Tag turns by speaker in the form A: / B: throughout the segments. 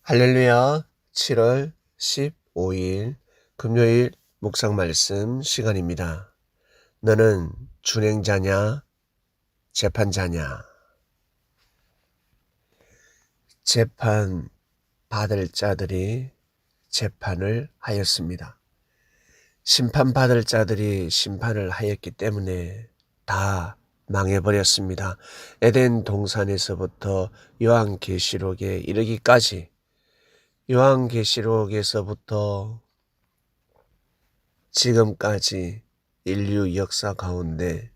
A: 할렐루야. 7월 15일 금요일 묵상 말씀 시간입니다. 너는 준행자냐 재판자냐? 재판 받을 자들이 재판을 하였습니다. 심판받을 자들이 심판을 하였기 때문에 다 망해버렸습니다. 에덴 동산에서부터 요한계시록에 이르기까지, 요한계시록에서부터 지금까지 인류 역사 가운데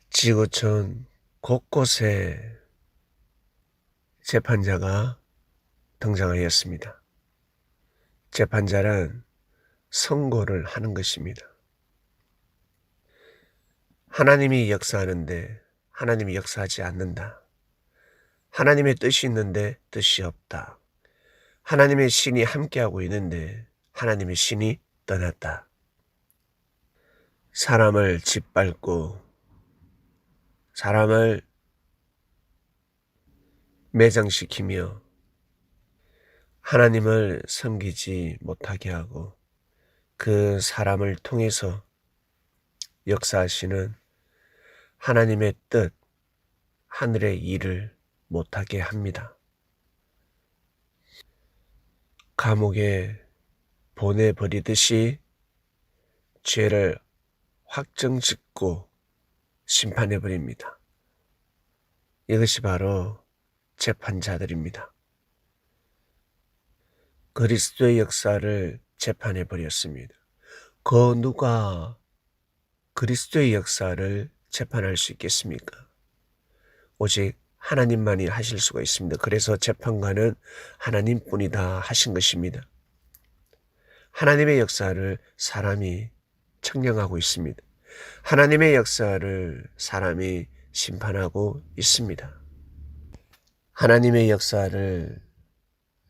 A: 지구촌 곳곳에 재판자가 등장하였습니다. 재판자란 선고를 하는 것입니다. 하나님이 역사하는데 하나님이 역사하지 않는다. 하나님의 뜻이 있는데 뜻이 없다. 하나님의 신이 함께하고 있는데 하나님의 신이 떠났다. 사람을 짓밟고 사람을 매장시키며 하나님을 섬기지 못하게 하고 그 사람을 통해서 역사하시는 하나님의 뜻, 하늘의 일을 못하게 합니다. 감옥에 보내버리듯이 죄를 확정짓고 심판해버립니다. 이것이 바로 재판자들입니다. 그리스도의 역사를 재판해버렸습니다. 그 누가 그리스도의 역사를 재판할 수 있겠습니까? 오직 하나님만이 하실 수가 있습니다. 그래서 재판관은 하나님뿐이다 하신 것입니다. 하나님의 역사를 사람이 청량하고 있습니다. 하나님의 역사를 사람이 심판하고 있습니다. 하나님의 역사를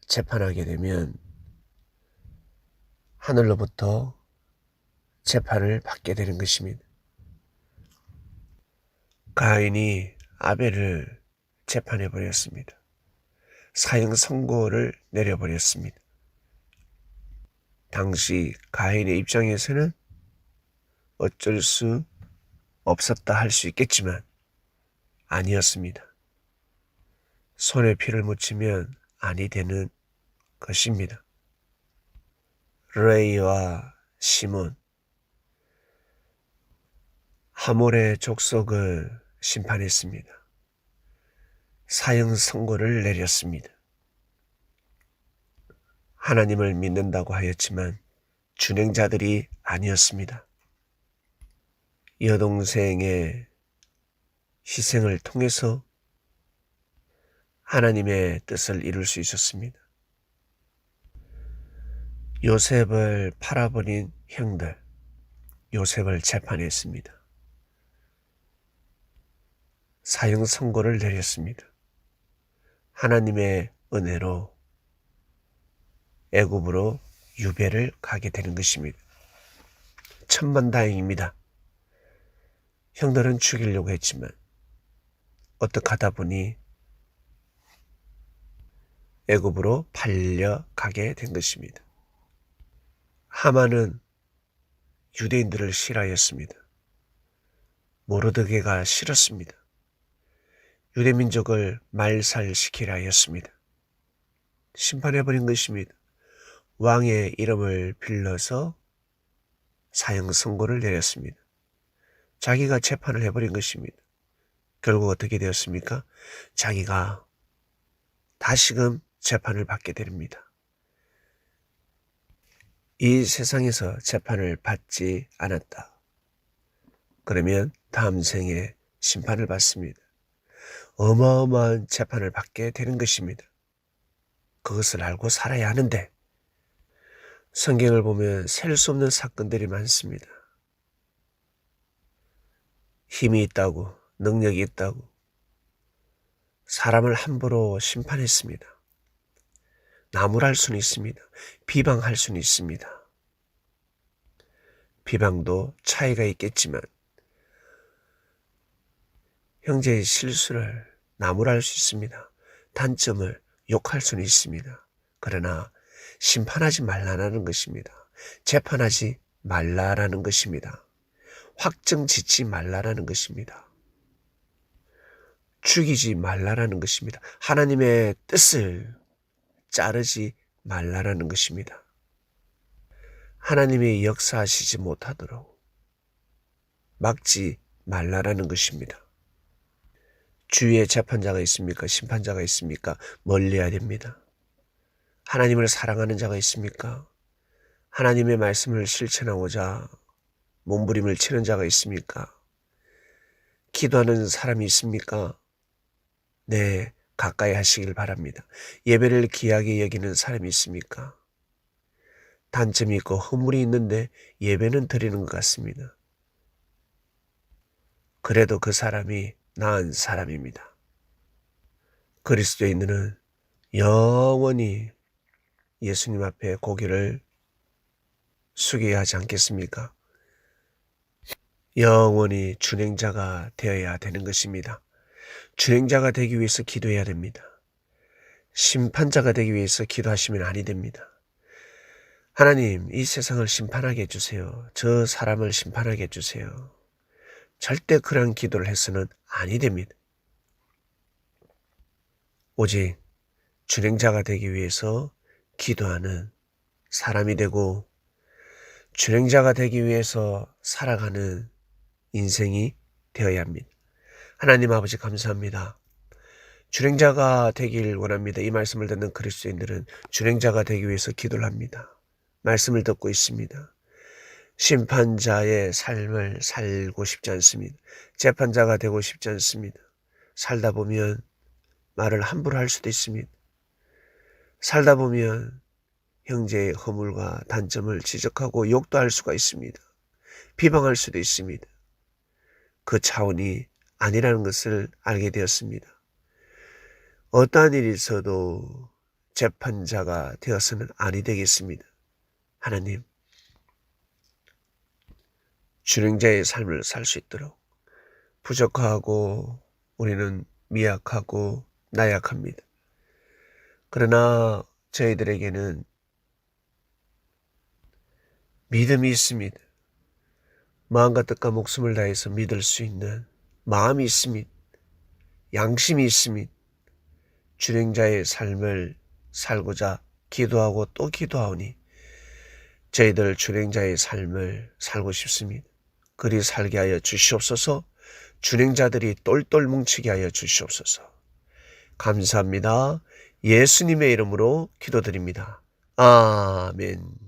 A: 재판하게 되면 하늘로부터 재판을 받게 되는 것입니다. 가인이 아벨을 재판해 버렸습니다. 사형 선고를 내려버렸습니다. 당시 가인의 입장에서는 어쩔 수 없었다 할 수 있겠지만 아니었습니다. 손에 피를 묻히면 아니 되는 것입니다. 레이와 시몬, 하몰의 족속을 심판했습니다. 사형 선고를 내렸습니다. 하나님을 믿는다고 하였지만 준행자들이 아니었습니다. 여동생의 희생을 통해서 하나님의 뜻을 이룰 수 있었습니다. 요셉을 팔아버린 형들, 요셉을 재판했습니다. 사형 선고를 내렸습니다. 하나님의 은혜로 애굽으로 유배를 가게 되는 것입니다. 천만다행입니다. 형들은 죽이려고 했지만 어떻게 하다 보니 애굽으로 팔려가게 된 것입니다. 하만은 유대인들을 싫어하였습니다. 모르드게가 싫었습니다. 유대민족을 말살시키려 하였습니다. 심판해버린 것입니다. 왕의 이름을 빌려서 사형 선고를 내렸습니다. 자기가 재판을 해버린 것입니다. 결국 어떻게 되었습니까? 자기가 다시금 재판을 받게 됩니다. 이 세상에서 재판을 받지 않았다. 그러면 다음 생에 심판을 받습니다. 어마어마한 재판을 받게 되는 것입니다. 그것을 알고 살아야 하는데 성경을 보면 셀 수 없는 사건들이 많습니다. 힘이 있다고, 능력이 있다고 사람을 함부로 심판했습니다. 나무랄 수는 있습니다. 비방할 수는 있습니다. 비방도 차이가 있겠지만 형제의 실수를 나무랄 수 있습니다. 단점을 욕할 수는 있습니다. 그러나 심판하지 말라는 것입니다. 재판하지 말라라는 것입니다. 확정 짓지 말라라는 것입니다. 죽이지 말라라는 것입니다. 하나님의 뜻을 자르지 말라라는 것입니다. 하나님이 역사하시지 못하도록 막지 말라라는 것입니다. 주위에 재판자가 있습니까? 심판자가 있습니까? 멀리해야 됩니다. 하나님을 사랑하는 자가 있습니까? 하나님의 말씀을 실천하고자 몸부림을 치는 자가 있습니까? 기도하는 사람이 있습니까? 네, 가까이 하시길 바랍니다. 예배를 귀하게 여기는 사람이 있습니까? 단점이 있고 허물이 있는데 예배는 드리는 것 같습니다. 그래도 그 사람이 나은 사람입니다. 그리스도인들은 영원히 예수님 앞에 고개를 숙여야 하지 않겠습니까? 영원히 준행자가 되어야 되는 것입니다. 준행자가 되기 위해서 기도해야 됩니다. 심판자가 되기 위해서 기도하시면 아니 됩니다. 하나님, 이 세상을 심판하게 해주세요. 저 사람을 심판하게 해주세요. 절대 그런 기도를 해서는 아니 됩니다. 오직 준행자가 되기 위해서 기도하는 사람이 되고 준행자가 되기 위해서 살아가는 인생이 되어야 합니다. 하나님 아버지 감사합니다. 준행자가 되길 원합니다. 이 말씀을 듣는 그리스도인들은 준행자가 되기 위해서 기도를 합니다. 말씀을 듣고 있습니다. 심판자의 삶을 살고 싶지 않습니다. 재판자가 되고 싶지 않습니다. 살다 보면 말을 함부로 할 수도 있습니다. 살다 보면 형제의 허물과 단점을 지적하고 욕도 할 수가 있습니다. 비방할 수도 있습니다. 그 차원이 아니라는 것을 알게 되었습니다. 어떠한 일이 있어도 재판자가 되어서는 아니 되겠습니다. 하나님, 준행자의 삶을 살 수 있도록 부족하고 우리는 미약하고 나약합니다. 그러나 저희들에게는 믿음이 있습니다. 마음과 뜻과 목숨을 다해서 믿을 수 있는 마음이 있습니다. 양심이 있습니다. 준행자의 삶을 살고자 기도하고 또 기도하오니 저희들 준행자의 삶을 살고 싶습니다. 그리 살게 하여 주시옵소서. 준행자들이 똘똘 뭉치게 하여 주시옵소서. 감사합니다. 예수님의 이름으로 기도드립니다. 아멘.